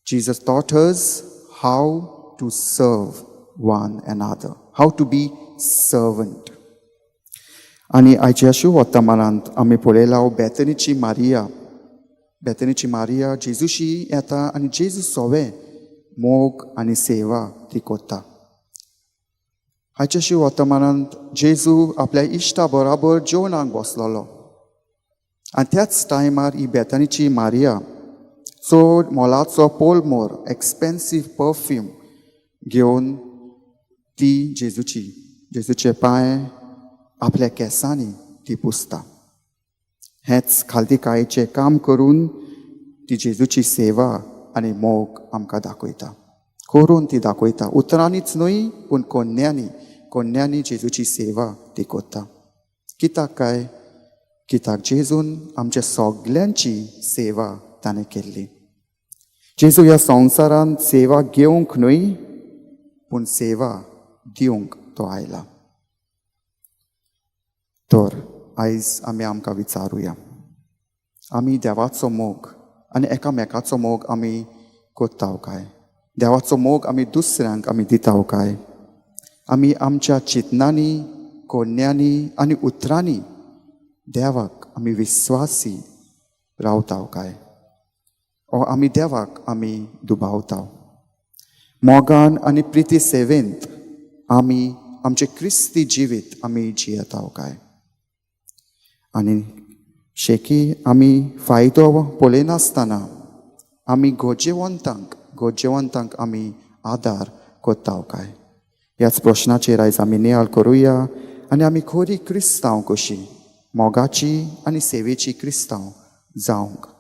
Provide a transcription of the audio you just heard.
Jesus taught us how to serve one another, how to be servant. आनी आयच्या shoe वर्तमानांत आमी पळयलां बेतनीची Maria जेजूशी येता आनी जेजू सोवे मोग आनी सेवा ती कोत्ता. आयच्या शू वर्तमानांत जेजू आपल्या इश्टा बरोबर जेवणाक बसलोलो आनी त्याच टायमार ही बेतनीची मारिया चड मोलाचो पोलमोर एक्सपेन्सीव परफ्यूम घेवन ती जेजूचे पांय आपल्या केंसांनी ती पुसता. हेच खालतीकायेचें काम करून ती जेजूची सेवा आनी मोग आमकां दाखयता, करून ती दाखयता. उतरांनीच न्हय पूण कोन्यांनी जेजूची सेवा ती कोत्ता. कित्याक जेजून आमच्या सगल्यांची सेवा ताणें केल्ली. जेजू ह्या संवसारांत सेवा घेवंक न्हय पूण सेवा दिवंक तो आयला. तर आयज आमकां विचारुया, आमी देवाचो मोग आनी एकामेकाचो मोग आमी कोत्ताव काय? देवाचो मोग आमी दुसऱ्यांक आमी दिताव काय? आमी आमच्या चिंतनांनी, कोन्यांनी आनी उतरांनी देवाक आमी विस्वासी रावताव काय? ओ आमी देवाक आमी दुबावताव? मोगान आनी प्रिती सेवेंत आमी आमचें क्रिस्ती जिवीत आमी जियेताव काय? आनी शेकी आमी फायदो पळयनासतना आमी गोजेवंतांक आमी आदार कोत्ताव काय? ह्याच प्रश्नाचेर आयज आमी नियाळ करुया आनी आमी खरी क्रिस्तांव कशी मोगाची आनी सेवेची क्रिस्तांव जावंक